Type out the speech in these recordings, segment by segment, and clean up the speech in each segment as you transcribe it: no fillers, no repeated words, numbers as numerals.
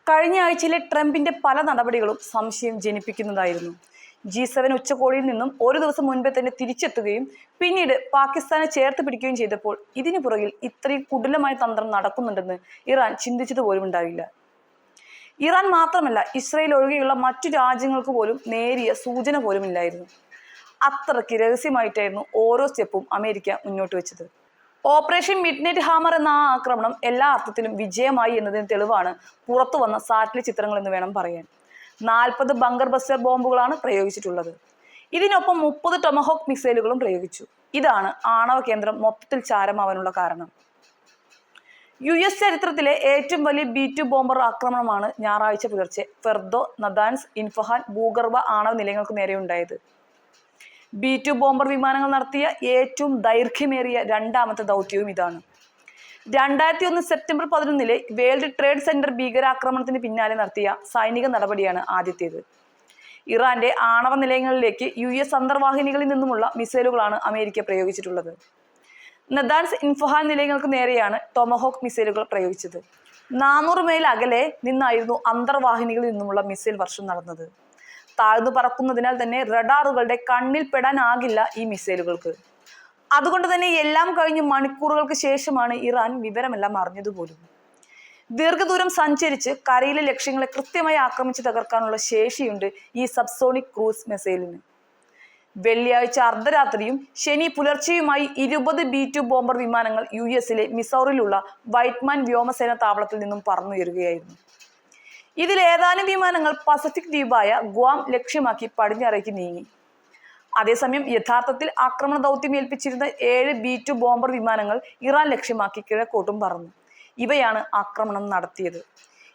കഴിഞ്ഞ ആഴ്ചയിലെ ട്രംപിന്റെ പല നടപടികളും സംശയം ജനിപ്പിക്കുന്നതായിരുന്നു. G7 ഉച്ചകോടിയിൽ നിന്നും ഒരു ദിവസം മുൻപേ തന്നെ തിരിച്ചെത്തുകയും പിന്നീട് പാകിസ്ഥാനെ ചേർത്ത് പിടിക്കുകയും ചെയ്തപ്പോൾ ഇതിനു പുറകിൽ ഇത്രയും കുടിലമായ തന്ത്രം നടക്കുന്നുണ്ടെന്ന് ഇറാൻ ചിന്തിച്ചതുപോലും ഉണ്ടാവില്ല. ഇറാൻ മാത്രമല്ല, ഇസ്രായേൽ ഒഴികെയുള്ള മറ്റു രാജ്യങ്ങൾക്ക് പോലും നേരിയ സൂചന പോലും ഇല്ലായിരുന്നു. അത്രയ്ക്ക് രഹസ്യമായിട്ടായിരുന്നു ഓരോ സ്റ്റെപ്പും അമേരിക്ക മുന്നോട്ട് വെച്ചത്. ഓപ്പറേഷൻ മിഡ്നൈറ്റ് ഹാമർ എന്ന ആ ആക്രമണം എല്ലാ അർത്ഥത്തിലും വിജയമായി എന്നതിന് തെളിവാണ് പുറത്തു വന്ന സാറ്റലൈറ്റ് ചിത്രങ്ങൾ എന്ന് വേണം പറയാൻ. 40 ബങ്കർ ബസ്റ്റർ ബോംബുകളാണ് പ്രയോഗിച്ചിട്ടുള്ളത്. ഇതിനൊപ്പം 30 ടൊമഹോക്ക് മിസൈലുകളും പ്രയോഗിച്ചു. ഇതാണ് ആണവ കേന്ദ്രം മൊത്തത്തിൽ ചാരമാവാനുള്ള കാരണം. US ചരിത്രത്തിലെ ഏറ്റവും വലിയ B-2 ബോംബർ ആക്രമണമാണ് ഞായറാഴ്ച പുലർച്ചെ ഫെർദോ, നദാൻസ്, ഇൻഫഹാൻ ഭൂഗർഭ ആണവ നിലയങ്ങൾക്ക് നേരെ ഉണ്ടായത്. B-2 ബോംബർ വിമാനങ്ങൾ നടത്തിയ ഏറ്റവും ദൈർഘ്യമേറിയ രണ്ടാമത്തെ ദൗത്യവും ഇതാണ്. 2001 സെപ്റ്റംബർ 11 വേൾഡ് ട്രേഡ് സെന്റർ ഭീകരാക്രമണത്തിന് പിന്നാലെ നടത്തിയ സൈനിക നടപടിയാണ് ആദ്യത്തേത്. ഇറാന്റെ ആണവ നിലയങ്ങളിലേക്ക് US അന്തർവാഹിനികളിൽ നിന്നുമുള്ള മിസൈലുകളാണ് അമേരിക്ക പ്രയോഗിച്ചിട്ടുള്ളത്. നദാൻസ്, ഇൻഫഹാൻ നിലയങ്ങൾക്ക് നേരെയാണ് ടൊമഹോക്ക് മിസൈലുകൾ പ്രയോഗിച്ചത്. 400 മൈൽ അകലെ നിന്നായിരുന്നു അന്തർവാഹിനികളിൽ നിന്നുമുള്ള മിസൈൽ വർഷം നടന്നത്. താഴ്ന്നു പറക്കുന്നതിനാൽ തന്നെ റഡാറുകളുടെ കണ്ണിൽ പെടാനാകില്ല ഈ മിസൈലുകൾക്ക്. അതുകൊണ്ട് തന്നെ എല്ലാം കഴിഞ്ഞ് മണിക്കൂറുകൾക്ക് ശേഷമാണ് ഇറാൻ വിവരമെല്ലാം അറിഞ്ഞതുപോലും. ദീർഘദൂരം സഞ്ചരിച്ച് കരയിലെ ലക്ഷ്യങ്ങളെ കൃത്യമായി ആക്രമിച്ച് തകർക്കാനുള്ള ശേഷിയുണ്ട് ഈ സബ്സോണിക് ക്രൂസ് മിസൈലിന്. വെള്ളിയാഴ്ച അർദ്ധരാത്രിയും ശനി പുലർച്ചെയുമായി 20 B-2 ബോംബർ വിമാനങ്ങൾ US-ലെ മിസൗറിലുള്ള വൈറ്റ്മാൻ വ്യോമസേന താവളത്തിൽ നിന്നും പറന്നുയരുകയായിരുന്നു. ഇതിൽ ഏതാനും വിമാനങ്ങൾ പസഫിക് ദ്വീപായ ഗ്വാം ലക്ഷ്യമാക്കി പടിഞ്ഞാറേക്ക് നീങ്ങി. അതേസമയം യഥാർത്ഥത്തിൽ ആക്രമണ ദൗത്യം ഏൽപ്പിച്ചിരുന്ന 7 B-2 ബോംബർ വിമാനങ്ങൾ ഇറാൻ ലക്ഷ്യമാക്കി കിഴക്കോട്ടും പറന്നു. ഇവയാണ് ആക്രമണം നടത്തിയത്.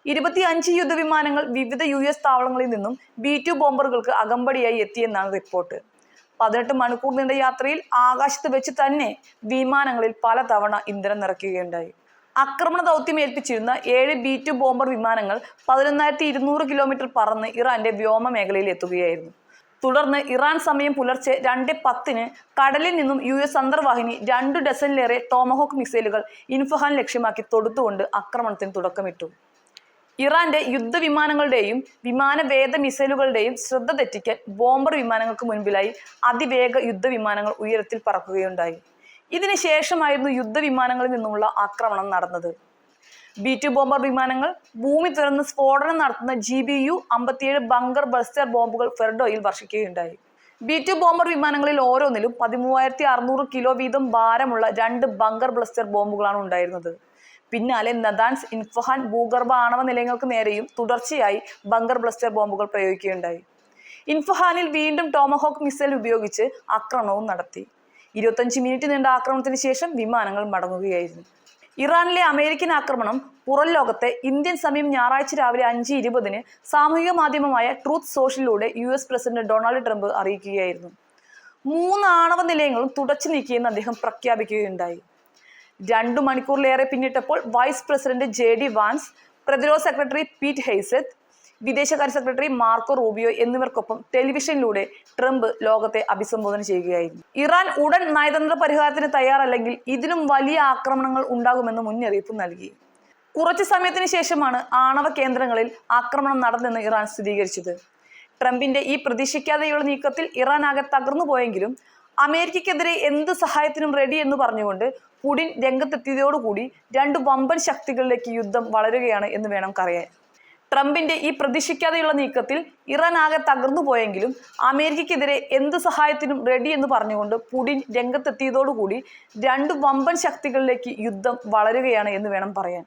25 യുദ്ധവിമാനങ്ങൾ വിവിധ US താവളങ്ങളിൽ നിന്നും B-2 ബോംബറുകൾക്ക് അകമ്പടിയായി എത്തിയെന്നാണ് റിപ്പോർട്ട്. 18 മണിക്കൂർ നീണ്ട യാത്രയിൽ ആകാശത്ത് വെച്ച് തന്നെ വിമാനങ്ങളിൽ പലതവണ ഇന്ധനം നിറയ്ക്കുകയുണ്ടായി. ആക്രമണ ദൗത്യം ഏൽപ്പിച്ചിരുന്ന 7 B-2 ബോംബർ വിമാനങ്ങൾ 11,200 കിലോമീറ്റർ പറന്ന് ഇറാന്റെ വ്യോമ മേഖലയിൽ എത്തുകയായിരുന്നു. തുടർന്ന് ഇറാൻ സമയം പുലർച്ചെ 2:10 കടലിൽ നിന്നും US അന്തർവാഹിനി 2 ഡസനിലേറെ ടോമഹോക്ക് മിസൈലുകൾ ഇൻഫഹാൻ ലക്ഷ്യമാക്കി തൊടുത്തുകൊണ്ട് ആക്രമണത്തിന് തുടക്കമിട്ടു. ഇറാന്റെ യുദ്ധവിമാനങ്ങളുടെയും വിമാനവേദ മിസൈലുകളുടെയും ശ്രദ്ധ തെറ്റിക്കാൻ ബോംബർ വിമാനങ്ങൾക്ക് മുൻപിലായി അതിവേഗ യുദ്ധവിമാനങ്ങൾ ഉയരത്തിൽ പറക്കുകയുണ്ടായി. ഇതിന് ശേഷമായിരുന്നു യുദ്ധവിമാനങ്ങളിൽ നിന്നുമുള്ള ആക്രമണം നടന്നത്. B-2 ബോംബർ വിമാനങ്ങൾ ഭൂമി തുറന്ന് സ്ഫോടനം നടത്തുന്ന GBU-57 ബങ്കർ ബസ്റ്റർ ബോംബുകൾ ഫെർഡോയിൽ വർഷിക്കുകയുണ്ടായി. B-2 ബോംബർ വിമാനങ്ങളിൽ ഓരോന്നിലും 13,600 കിലോ വീതം ഭാരമുള്ള 2 ബങ്കർ ബസ്റ്റർ ബോംബുകളാണ് ഉണ്ടായിരുന്നത്. പിന്നാലെ നദാൻസ്, ഇൻഫഹാൻ ഭൂഗർഭ ആണവ നിലയങ്ങൾക്ക് നേരെയും തുടർച്ചയായി ബങ്കർ ബ്ലസ്റ്റർ ബോംബുകൾ പ്രയോഗിക്കുകയുണ്ടായി. ഇൻഫഹാനിൽ വീണ്ടും ടോമഹോക്ക് മിസൈൽ ഉപയോഗിച്ച് ആക്രമണവും നടത്തി. 25 മിനിറ്റ് നീണ്ട ആക്രമണത്തിന് ശേഷം വിമാനങ്ങൾ മടങ്ങുകയായിരുന്നു. ഇറാനിലെ അമേരിക്കൻ ആക്രമണം പുറം ലോകത്തെ ഇന്ത്യൻ സമയം ഞായറാഴ്ച രാവിലെ 5:20 സാമൂഹിക മാധ്യമമായ ട്രൂത്ത് സോഷ്യലിലൂടെ US പ്രസിഡന്റ് ഡൊണാൾഡ് ട്രംപ് അറിയിക്കുകയായിരുന്നു. 3 ആണവ നിലയങ്ങളും തുടച്ചു നീക്കിയെന്ന് അദ്ദേഹം പ്രഖ്യാപിക്കുകയുണ്ടായി. 2 മണിക്കൂറിലേറെ പിന്നിട്ടപ്പോൾ വൈസ് പ്രസിഡന്റ് JD വാൻസ്, പ്രതിരോധ സെക്രട്ടറി പീറ്റ് ഹെയ്സെത്ത്, വിദേശകാര്യ സെക്രട്ടറി മാർക്കോ റൂബിയോ എന്നിവർക്കൊപ്പം ടെലിവിഷനിലൂടെ ട്രംപ് ലോകത്തെ അഭിസംബോധന ചെയ്യുകയായിരുന്നു. ഇറാൻ ഉടൻ നയതന്ത്ര പരിഹാരത്തിന് തയ്യാറല്ലെങ്കിൽ ഇതിലും വലിയ ആക്രമണങ്ങൾ ഉണ്ടാകുമെന്ന് മുന്നറിയിപ്പ് നൽകി. കുറച്ചു സമയത്തിന് ശേഷമാണ് ആണവ കേന്ദ്രങ്ങളിൽ ആക്രമണം നടന്നെന്ന് ഇറാൻ സ്ഥിരീകരിച്ചത്. ട്രംപിന്റെ ഈ പ്രതീക്ഷിക്കാതെയുള്ള നീക്കത്തിൽ ഇറാൻ ആകെ തകർന്നു പോയെങ്കിലും അമേരിക്കക്കെതിരെ എന്ത് സഹായത്തിനും റെഡി എന്ന് പറഞ്ഞുകൊണ്ട് പുടിൻ രംഗത്തെത്തിയതോടുകൂടി 2 വമ്പൻ ശക്തികളിലേക്ക് യുദ്ധം വളരുകയാണ് എന്ന് വേണം പറയാൻ. ട്രംപിന്റെ ഈ പ്രതീക്ഷിക്കാതെയുള്ള നീക്കത്തിൽ ഇറാൻ ആകെ തകർന്നു പോയെങ്കിലും അമേരിക്കക്കെതിരെ എന്ത് സഹായത്തിനും റെഡി എന്ന് പറഞ്ഞുകൊണ്ട് പുടിൻ രംഗത്തെത്തിയതോടുകൂടി 2 വമ്പൻ ശക്തികളിലേക്ക് യുദ്ധം വളരുകയാണ് എന്ന് വേണം പറയാൻ.